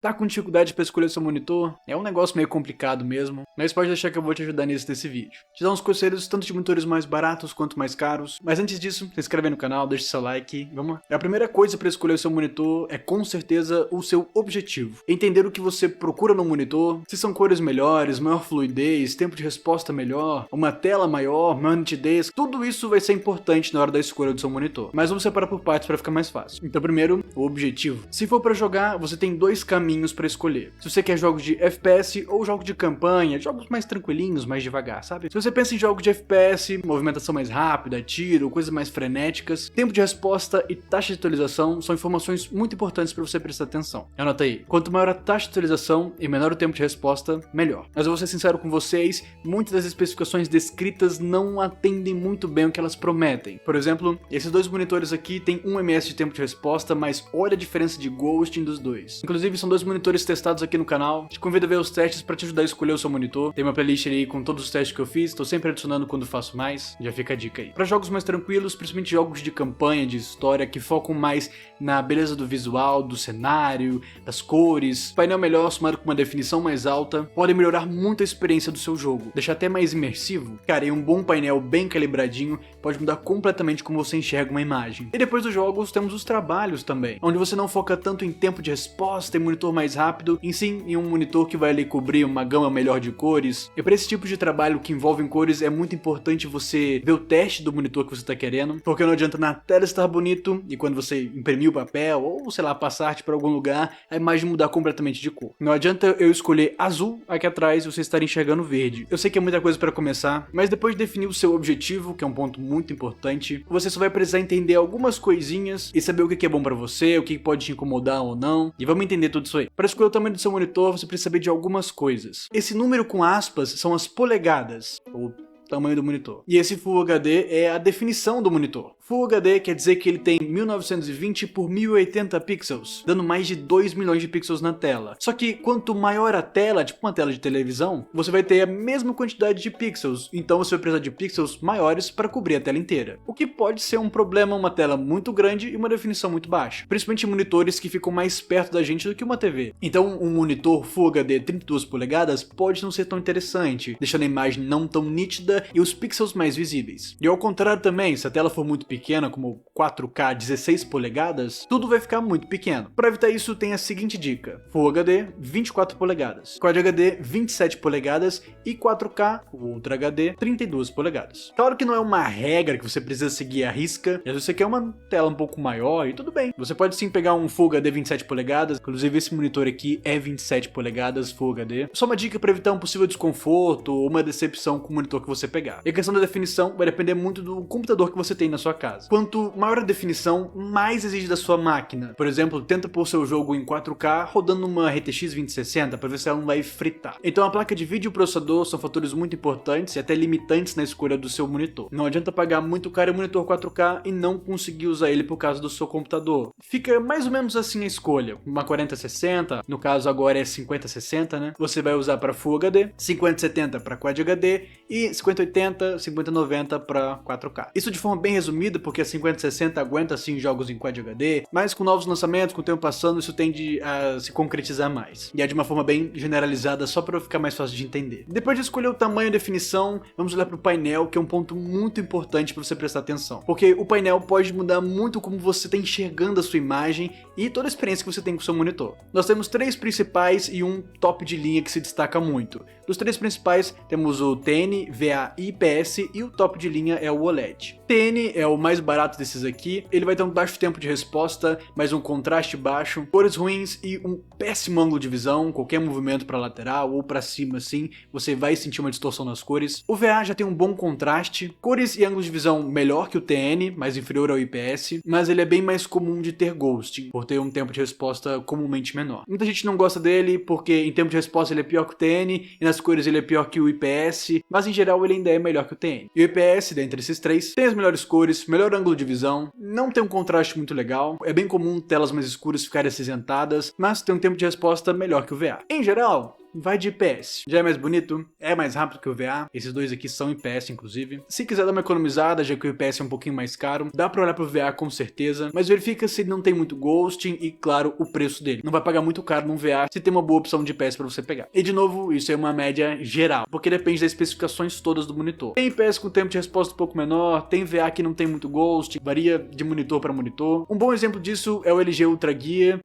Tá com dificuldade para escolher seu monitor? É um negócio meio complicado mesmo, mas pode deixar que eu vou te ajudar nisso nesse vídeo. Te dar uns conselhos tanto de monitores mais baratos quanto mais caros, mas antes disso, se inscreve no canal, deixa seu like, vamos lá. A primeira coisa para escolher o seu monitor é com certeza o seu objetivo. Entender o que você procura no monitor, se são cores melhores, maior fluidez, tempo de resposta melhor, uma tela maior, maior nitidez, tudo isso vai ser importante na hora da escolha do seu monitor. Mas vamos separar por partes para ficar mais fácil. Então primeiro, o objetivo. Se for para jogar, você tem dois caminhos para escolher. Se você quer jogos de FPS ou jogos de campanha, jogos mais tranquilinhos, mais devagar, sabe? Se você pensa em jogos de FPS, movimentação mais rápida, tiro, coisas mais frenéticas, tempo de resposta e taxa de atualização são informações muito importantes para você prestar atenção. Anota aí, quanto maior a taxa de atualização e menor o tempo de resposta, melhor. Mas eu vou ser sincero com vocês, muitas das especificações descritas não atendem muito bem o que elas prometem. Por exemplo, esses dois monitores aqui têm 1 ms de tempo de resposta, mas olha a diferença de ghosting dos dois. Inclusive, são dois monitores testados aqui no canal. Te convido a ver os testes para te ajudar a escolher o seu monitor. Tem uma playlist aí com todos os testes que eu fiz, estou sempre adicionando quando faço mais. Já fica a dica aí. Para jogos mais tranquilos, principalmente jogos de campanha, de história, que focam mais na beleza do visual, do cenário, das cores, painel melhor somado com uma definição mais alta, podem melhorar muito a experiência do seu jogo, deixar até mais imersivo. Cara, e um bom painel bem calibradinho pode mudar completamente como você enxerga uma imagem. E depois dos jogos, temos os trabalhos também, onde você não foca tanto em tempo de resposta, em monitor mais rápido, e sim em um monitor que vai ali cobrir uma gama melhor de cores. E para esse tipo de trabalho que envolve cores, é muito importante você ver o teste do monitor que você está querendo, porque não adianta na tela estar bonito e quando você imprimir o papel ou, sei lá, passar arte para algum lugar, a imagem mudar completamente de cor. Não adianta eu escolher azul aqui atrás e você estar enxergando verde. Eu sei que é muita coisa para começar, mas depois de definir o seu objetivo, que é um ponto muito importante, você só vai precisar entender algumas coisinhas e saber o que é bom para você, o que pode te incomodar ou não, e vamos entender tudo isso aí. Para escolher o tamanho do seu monitor, você precisa saber de algumas coisas. Esse número com aspas são as polegadas, ou tamanho do monitor. E esse Full HD é a definição do monitor. Full HD quer dizer que ele tem 1920 por 1080 pixels, dando mais de 2 milhões de pixels na tela. Só que quanto maior a tela, tipo uma tela de televisão, você vai ter a mesma quantidade de pixels, então você vai precisar de pixels maiores para cobrir a tela inteira. O que pode ser um problema, uma tela muito grande e uma definição muito baixa, principalmente em monitores que ficam mais perto da gente do que uma TV. Então um monitor Full HD 32 polegadas pode não ser tão interessante, deixando a imagem não tão nítida e os pixels mais visíveis. E ao contrário também, se a tela for muito pequena, como 4K 16 polegadas, tudo vai ficar muito pequeno. Para evitar isso, tem a seguinte dica: Full HD 24 polegadas, Quad HD 27 polegadas e 4K Ultra HD 32 polegadas. Claro que não é uma regra que você precisa seguir à risca, mas você quer uma tela um pouco maior e tudo bem. Você pode sim pegar um Full HD 27 polegadas, inclusive esse monitor aqui é 27 polegadas Full HD. Só uma dica para evitar um possível desconforto ou uma decepção com o monitor que você pegar. E a questão da definição vai depender muito do computador que você tem na sua casa. Quanto maior a definição, mais exige da sua máquina. Por exemplo, tenta pôr seu jogo em 4K rodando numa RTX 2060 para ver se ela não vai fritar. Então a placa de vídeo e o processador são fatores muito importantes e até limitantes na escolha do seu monitor. Não adianta pagar muito caro em monitor 4K e não conseguir usar ele por causa do seu computador. Fica mais ou menos assim a escolha. Uma 4060, no caso agora é 5060, né? Você vai usar para Full HD, 5070 para Quad HD e 5080, 5090 para 4K. Isso de forma bem resumida, porque a 5060 aguenta sim jogos em Quad HD, mas com novos lançamentos, com o tempo passando, isso tende a se concretizar mais. E é de uma forma bem generalizada, só para ficar mais fácil de entender. Depois de escolher o tamanho e a definição, vamos olhar para o painel, que é um ponto muito importante para você prestar atenção. Porque o painel pode mudar muito como você está enxergando a sua imagem e toda a experiência que você tem com o seu monitor. Nós temos três principais e um top de linha que se destaca muito. Dos três principais, temos o TN, VA e IPS, e o top de linha é o OLED. TN é o mais barato desses aqui, ele vai ter um baixo tempo de resposta, mas um contraste baixo, cores ruins e um péssimo ângulo de visão. Qualquer movimento para lateral ou para cima assim, você vai sentir uma distorção nas cores. O VA já tem um bom contraste, cores e ângulo de visão melhor que o TN, mas inferior ao IPS, mas ele é bem mais comum de ter ghosting, por ter um tempo de resposta comumente menor. Muita gente não gosta dele porque em tempo de resposta ele é pior que o TN e nas cores ele é pior que o IPS, mas em geral ele ainda é melhor que o TN. E o IPS, dentre esses três, tem as melhores cores, melhor ângulo de visão, não tem um contraste muito legal, é bem comum telas mais escuras ficarem acinzentadas, mas tem um tempo de resposta melhor que o VA. Em geral, vai de IPS. Já é mais bonito, é mais rápido que o VA, esses dois aqui são IPS inclusive. Se quiser dar uma economizada, já que o IPS é um pouquinho mais caro, dá pra olhar pro VA com certeza, mas verifica se ele não tem muito ghosting e, claro, o preço dele. Não vai pagar muito caro num VA se tem uma boa opção de IPS pra você pegar. E de novo, isso é uma média geral, porque depende das especificações todas do monitor. Tem IPS com tempo de resposta um pouco menor, tem VA que não tem muito ghosting, varia de monitor para monitor. Um bom exemplo disso é o LG Ultra Gear,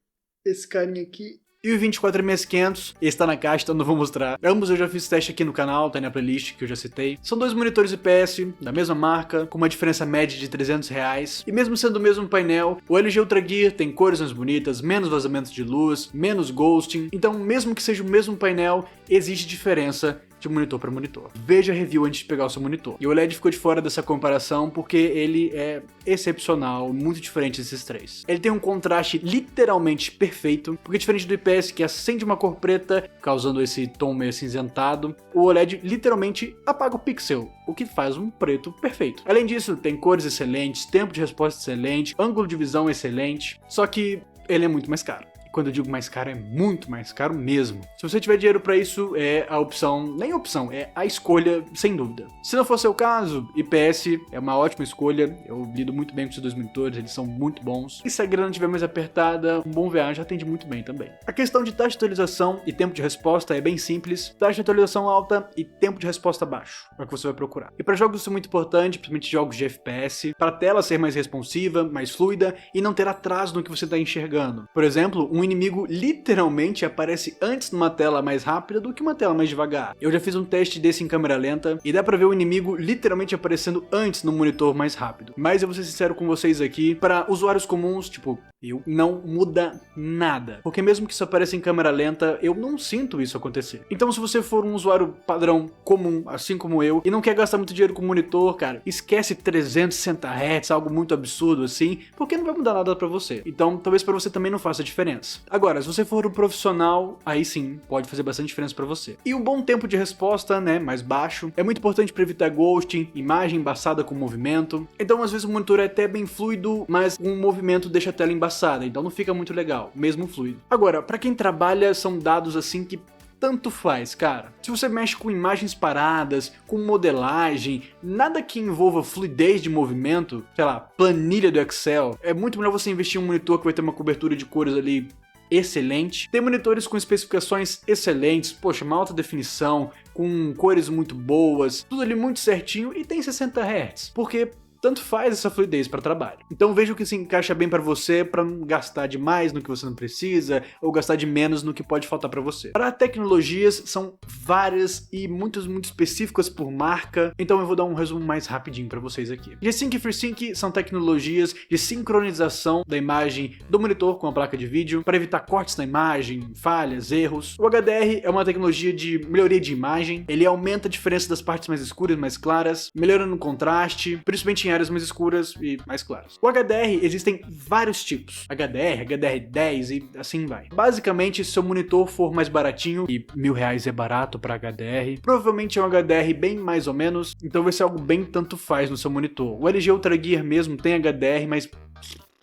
esse carinha aqui, e o 24MS500, esse tá na caixa, então não vou mostrar. Ambos eu já fiz teste aqui no canal, tá na playlist que eu já citei. São dois monitores IPS, da mesma marca, com uma diferença média de R$300. E mesmo sendo o mesmo painel, o LG Ultra Gear tem cores mais bonitas, menos vazamentos de luz, menos ghosting. Então, mesmo que seja o mesmo painel, existe diferença de monitor para monitor. Veja a review antes de pegar o seu monitor. E o OLED ficou de fora dessa comparação porque ele é excepcional, muito diferente desses três. Ele tem um contraste literalmente perfeito, porque diferente do IPS que acende uma cor preta, causando esse tom meio acinzentado, o OLED literalmente apaga o pixel, o que faz um preto perfeito. Além disso, tem cores excelentes, tempo de resposta excelente, ângulo de visão excelente, só que ele é muito mais caro. Quando eu digo mais caro, é muito mais caro mesmo. Se você tiver dinheiro pra isso, é a opção, nem a opção, é a escolha, sem dúvida. Se não for seu caso, IPS é uma ótima escolha, eu lido muito bem com esses dois monitores, eles são muito bons. E se a grana estiver mais apertada, um bom VA já atende muito bem também. A questão de taxa de atualização e tempo de resposta é bem simples, taxa de atualização alta e tempo de resposta baixo, é o que você vai procurar. E para jogos isso é muito importante, principalmente jogos de FPS, para a tela ser mais responsiva, mais fluida e não ter atraso no que você está enxergando. Por exemplo, um inimigo literalmente aparece antes numa tela mais rápida do que uma tela mais devagar. Eu já fiz um teste desse em câmera lenta e dá pra ver o inimigo literalmente aparecendo antes no monitor mais rápido. Mas eu vou ser sincero com vocês aqui, para usuários comuns, tipo eu, não muda nada. Porque mesmo que isso apareça em câmera lenta, eu não sinto isso acontecer. Então se você for um usuário padrão comum, assim como eu, e não quer gastar muito dinheiro com monitor, cara, esquece 360 Hz, algo muito absurdo assim, porque não vai mudar nada pra você. Então talvez pra você também não faça diferença. Agora, se você for um profissional, aí sim, pode fazer bastante diferença pra você. E um bom tempo de resposta, né, mais baixo, é muito importante para evitar ghosting, imagem embaçada com movimento. Então às vezes o monitor é até bem fluido, mas um movimento deixa a tela embaçada, então não fica muito legal, mesmo fluido. Agora, para quem trabalha, são dados assim que tanto faz, cara. Se você mexe com imagens paradas, com modelagem, nada que envolva fluidez de movimento, sei lá, planilha do Excel, é muito melhor você investir em um monitor que vai ter uma cobertura de cores ali excelente. Tem monitores com especificações excelentes, poxa, uma alta definição, com cores muito boas, tudo ali muito certinho e tem 60 Hz, porque tanto faz essa fluidez para trabalho. Então veja o que se encaixa bem para você, para não gastar demais no que você não precisa, ou gastar de menos no que pode faltar para você. Para tecnologias, são várias e muito específicas por marca, então eu vou dar um resumo mais rapidinho para vocês aqui. G-Sync e FreeSync são tecnologias de sincronização da imagem do monitor com a placa de vídeo, para evitar cortes na imagem, falhas, erros. O HDR é uma tecnologia de melhoria de imagem, ele aumenta a diferença das partes mais escuras e mais claras, melhorando o contraste, principalmente em áreas mais escuras e mais claras. O HDR existem vários tipos, HDR, HDR10 e assim vai. Basicamente, se seu monitor for mais baratinho, e R$1.000 é barato para HDR, provavelmente é um HDR bem mais ou menos, então vai ser algo bem tanto faz no seu monitor. O LG Ultra Gear mesmo tem HDR, mas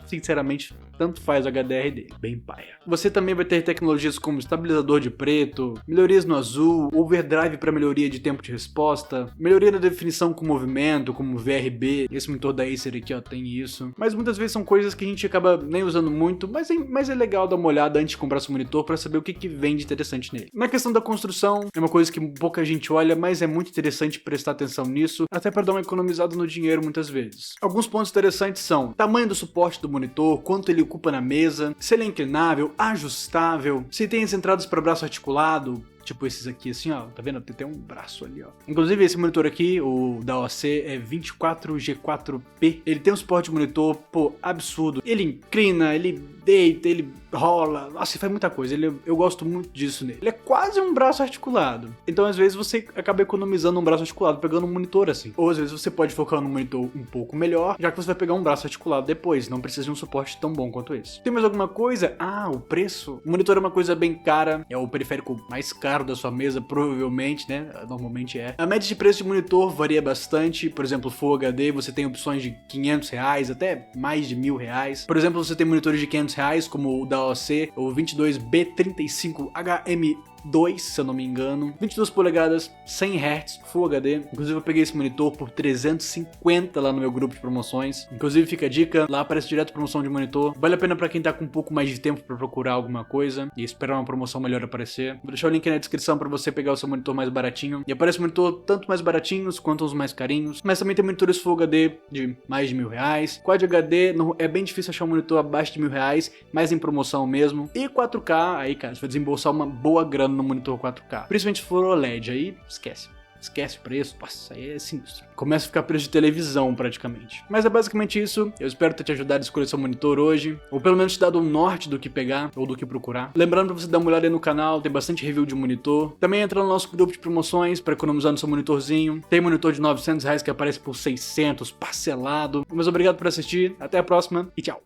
sinceramente, tanto faz o HDR dele, bem paia. Você também vai ter tecnologias como estabilizador de preto, melhorias no azul, overdrive para melhoria de tempo de resposta, melhoria na definição com movimento, como VRB, esse monitor da Acer aqui ó, tem isso. Mas muitas vezes são coisas que a gente acaba nem usando muito, mas é legal dar uma olhada antes de comprar seu monitor para saber o que vem de interessante nele. Na questão da construção, é uma coisa que pouca gente olha, mas é muito interessante prestar atenção nisso, até para dar uma economizada no dinheiro muitas vezes. Alguns pontos interessantes são tamanho do suporte do monitor, quanto ele ocupa na mesa, se ele é inclinável, ajustável, se tem as entradas para braço articulado, tipo esses aqui assim, ó, tá vendo? Tem um braço ali, ó. Inclusive esse monitor aqui, o da OC, é 24G4P. Ele tem um suporte de monitor, pô, absurdo. Ele inclina, ele deita, ele rola, nossa, ele faz muita coisa. Eu gosto muito disso nele. Ele é quase um braço articulado. Então às vezes você acaba economizando um braço articulado pegando um monitor assim. Ou às vezes você pode focar num monitor um pouco melhor, já que você vai pegar um braço articulado depois, não precisa de um suporte tão bom quanto esse. Tem mais alguma coisa? Ah, o preço. O monitor é uma coisa bem cara, é o periférico mais caro da sua mesa, provavelmente, né? Normalmente é. A média de preço de monitor varia bastante. Por exemplo, Full HD, você tem opções de R$500, até mais de R$1.000. Por exemplo, você tem monitores de R$500, como o da OC, o 22B35HM 2, se eu não me engano. 22 polegadas, 100 Hz, Full HD. Inclusive eu peguei esse monitor por 350 lá no meu grupo de promoções. Inclusive fica a dica, lá aparece direto promoção de monitor. Vale a pena pra quem tá com um pouco mais de tempo pra procurar alguma coisa e esperar uma promoção melhor aparecer. Vou deixar o link na descrição pra você pegar o seu monitor mais baratinho. E aparece monitor tanto mais baratinhos quanto os mais carinhos. Mas também tem monitores Full HD de mais de R$1.000. Quad HD é bem difícil achar um monitor abaixo de R$1.000, mas em promoção mesmo. E 4K, aí cara, você vai desembolsar uma boa grana no monitor 4K. Principalmente se for OLED, aí esquece. Esquece o preço, nossa, aí é sinistro. Começa a ficar preço de televisão praticamente. Mas é basicamente isso, eu espero ter te ajudado a escolher seu monitor hoje, ou pelo menos te dado um norte do que pegar, ou do que procurar. Lembrando pra você dar uma olhada aí no canal, tem bastante review de monitor. Também entra no nosso grupo de promoções pra economizar no seu monitorzinho. Tem monitor de R$900 que aparece por 600, parcelado. Mas obrigado por assistir, até a próxima e tchau.